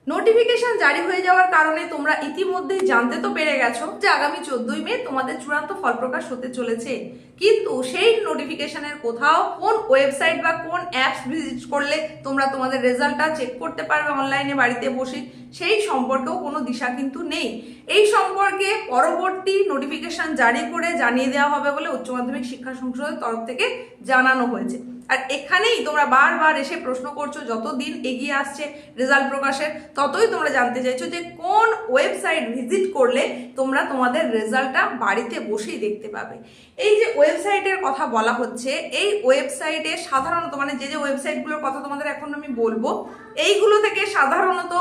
Notification জারি হয়ে যাওয়ার কারণে তোমরা ইতিমধ্যেই জানতে তো পেরে গেছো যে আগামী 14ই মে তোমাদের চূড়ান্ত ফল প্রকাশ হতে চলেছে। কিন্তু সেই নোটিফিকেশনের কোথাও কোন ওয়েবসাইট বা কোন অ্যাপস ভিজিট করলে তোমরা তোমাদের রেজাল্টটা চেক করতে পারবে অনলাইনে বাড়িতে বসে, সেই সম্পর্কেও কোনো দিশা কিন্তু নেই। এই সম্পর্কে পরবর্তী নোটিফিকেশন জারি করে জানিয়ে দেওয়া হবে বলে উচ্চ মাধ্যমিক শিক্ষা সংসদের তরফ থেকে জানানো হয়েছে। আর এখানেই তোমরা বারবার এসে প্রশ্ন করছো, যত দিন এগিয়ে আসছে রেজাল্ট প্রকাশের ততই তোমরা জানতে চাইছো যে কোন ওয়েবসাইট ভিজিট করলে তোমরা তোমাদের রেজাল্টটা বাড়িতে বসেই দেখতে পাবে। এই যে ওয়েবসাইটের কথা বলা হচ্ছে, এই ওয়েবসাইটে সাধারণত যে ওয়েবসাইটগুলোর কথা তোমাদের এখন আমি বলবো, এইগুলো থেকে সাধারণত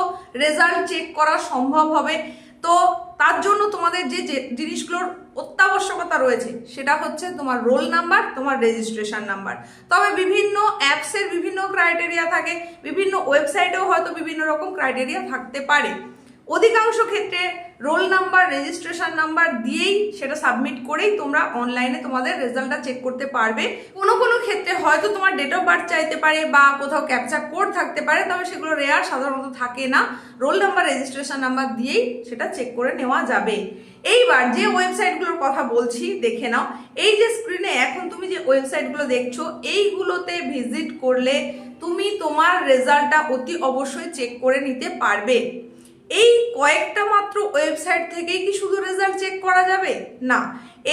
রেজাল্ট চেক করা সম্ভব হবে। তো তার জন্য তোমাদের যে জিনিসগুলোর অত্যাবশ্যকতা রয়েছে সেটা হচ্ছে তোমার রোল নাম্বার, তোমার রেজিস্ট্রেশন নাম্বার। তবে বিভিন্ন অ্যাপসের বিভিন্ন ক্রাইটেরিয়া থাকে, বিভিন্ন ওয়েবসাইটেও হয়তো বিভিন্ন রকম ক্রাইটেরিয়া থাকতে পারে। অধিকাংশ ক্ষেত্রে রোল নাম্বার, রেজিস্ট্রেশন নাম্বার দিয়েই সেটা সাবমিট করেই তোমরা অনলাইনে তোমাদের রেজাল্টটা চেক করতে পারবে। কোনো কোনো ক্ষেত্রে হয়তো তোমার ডেট অফ বার্থ চাইতে পারে বা কোথাও ক্যাপচা কোড থাকতে পারে, তবে সেগুলো রেয়ার, সাধারণত থাকে না। রোল নাম্বার, রেজিস্ট্রেশন নাম্বার দিয়েই সেটা চেক করে নেওয়া যাবে। এইবার যে ওয়েবসাইটগুলোর কথা বলছি দেখে নাও। এই যে স্ক্রিনে এখন তুমি যে ওয়েবসাইটগুলো দেখছো, এইগুলোতে ভিজিট করলে তুমি তোমার রেজাল্টটা অতি অবশ্যই চেক করে নিতে পারবে। এই কয়েকটা মাত্র ওয়েবসাইট থেকেই কি শুধু রেজাল্ট চেক করা যাবে? না,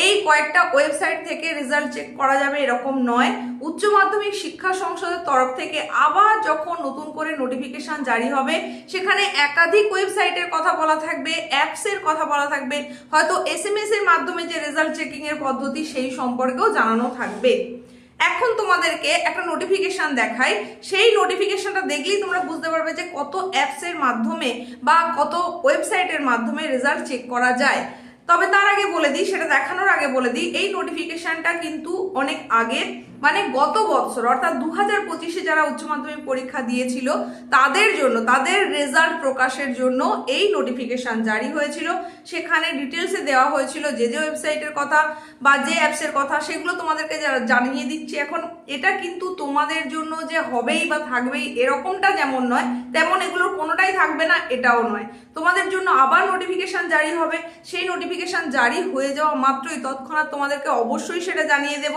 এই কয়েকটা ওয়েবসাইট থেকে রেজাল্ট চেক করা যাবে এরকম নয়। উচ্চ মাধ্যমিক শিক্ষা সংসদের তরফ থেকে আবার যখন নতুন করে নোটিফিকেশন জারি হবে, সেখানে একাধিক ওয়েবসাইটের কথা বলা থাকবে, অ্যাপসের কথা বলা থাকবে, হয়তো SMS এর মাধ্যমে যে রেজাল্ট চেকিং এর পদ্ধতি সেই সম্পর্কেও জানানো থাকবে। এখন তোমাদেরকে একটা নোটিফিকেশন দেখাই, সেই নোটিফিকেশনটা দেখলেই তোমরা বুঝতে পারবে যে কত অ্যাপসের মাধ্যমে বা কত ওয়েবসাইটের মাধ্যমে রেজাল্ট চেক করা যায়। তবে তার আগে বলে দিই, সেটা দেখানোর আগে বলে দিই, এই নোটিফিকেশনটা কিন্তু অনেক আগে, গত বছর অর্থাৎ 2025-এ যারা উচ্চ মাধ্যমিক পরীক্ষা দিয়েছিল তাদের জন্য, তাদের রেজাল্ট প্রকাশের জন্য এই নোটিফিকেশন জারি হয়েছিল। সেখানে ডিটেলসে দেওয়া হয়েছিল যে যে ওয়েবসাইটের কথা বা যে অ্যাপসের কথা, সেগুলো তোমাদেরকে জানিয়ে দিচ্ছি এখন। এটা কিন্তু তোমাদের জন্য যে হবেই বা থাকবেই এরকমটা যেমন নয়, তেমন এগুলোর কোনোটাই থাকবে না এটাও নয়। তোমাদের জন্য আবার নোটিফিকেশন জারি হবে, সেই নোটিফিকেশন জারি হয়ে যাওয়া মাত্রই তৎক্ষণাৎ তোমাদেরকে অবশ্যই সেটা জানিয়ে দেব।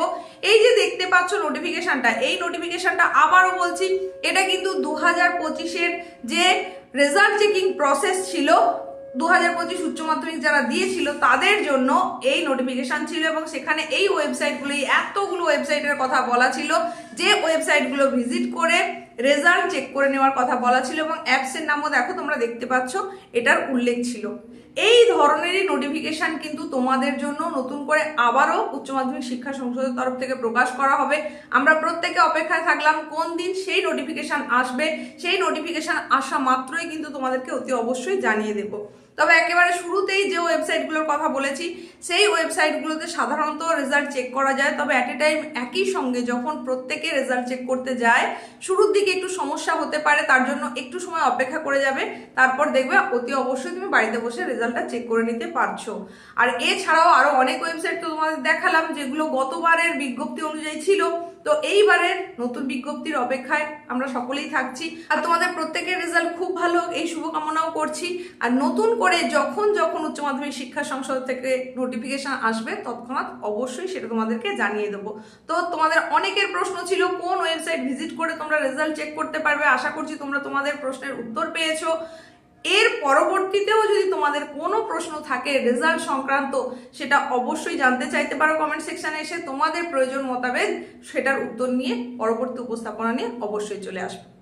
এই যে দেখতে পাচ্ছ নোটিফিকেশনটা, এই নোটিফিকেশনটা আবারও বলছি, এটা কিন্তু 2025-এর যে রেজাল্ট চেকিং প্রসেস ছিল, 2025 উচ্চ মাধ্যমিক যারা দিয়েছিল তাদের জন্য এই নোটিফিকেশন ছিল। এবং সেখানে এই ওয়েবসাইটগুলো, এতগুলো ওয়েবসাইটের কথা বলা ছিল, যে ওয়েবসাইটগুলো ভিজিট করে রেজাল্ট চেক করে নেওয়ার কথা বলা ছিল, এবং অ্যাপসের নামও দেখো তোমরা দেখতে পাচ্ছ, এটার উল্লেখ ছিল। এই ধরনেরই নোটিফিকেশন কিন্তু তোমাদের জন্য নতুন করে আবারও উচ্চ মাধ্যমিক শিক্ষা সংসদের তরফ থেকে প্রকাশ করা হবে। আমরা প্রত্যেকে অপেক্ষায় থাকলাম কোন দিন সেই নোটিফিকেশন আসবে। সেই নোটিফিকেশন আসা মাত্রই কিন্তু তোমাদেরকে অতি অবশ্যই জানিয়ে দেব। তবে একেবারে শুরুতেই যে ওয়েবসাইটগুলোর কথা বলেছি, সেই ওয়েবসাইটগুলোতে সাধারণত রেজাল্ট চেক করা যায়। তবে অ্যাট এ টাইম একই সঙ্গে যখন প্রত্যেকে রেজাল্ট চেক করতে যায়, শুরুর দিকে একটু সমস্যা হতে পারে, তার জন্য একটু সময় অপেক্ষা করে যাবে। তারপর দেখবে অতি অবশ্যই তুমি বাড়িতে বসে রেজাল্টটা চেক করে নিতে পারছো। আর এছাড়াও আরো অনেক ওয়েবসাইট তো তোমাদের দেখালাম, যেগুলো গতবারের বিজ্ঞপ্তি অনুযায়ী ছিল। তো এইবারের নতুন বিজ্ঞপ্তির অপেক্ষায় আমরা সকলেই থাকছি। আর তোমাদের প্রত্যেকের রেজাল্ট খুব ভালো হোক এই শুভকামনাও করছি। আর নতুন করে যখন যখন উচ্চ মাধ্যমিক শিক্ষা সংসদ থেকে নোটিফিকেশন আসবে, তৎক্ষণাৎ অবশ্যই সেটা তোমাদেরকে জানিয়ে দেবো। তো তোমাদের অনেকের প্রশ্ন ছিল কোন ওয়েবসাইট ভিজিট করে তোমরা রেজাল্ট চেক করতে পারবে। আশা করছি তোমরা তোমাদের প্রশ্নের উত্তর পেয়েছো। এর পরবর্তীতেও যদি তোমাদের কোনো প্রশ্ন থাকে রেজাল্ট সংক্রান্ত, সেটা অবশ্যই জানতে চাইতে পারো কমেন্ট সেকশনে এসে। তোমাদের প্রয়োজন মোতাবেক সেটার উত্তর নিয়ে পরবর্তী উপস্থাপনা নিয়ে অবশ্যই চলে আসবে।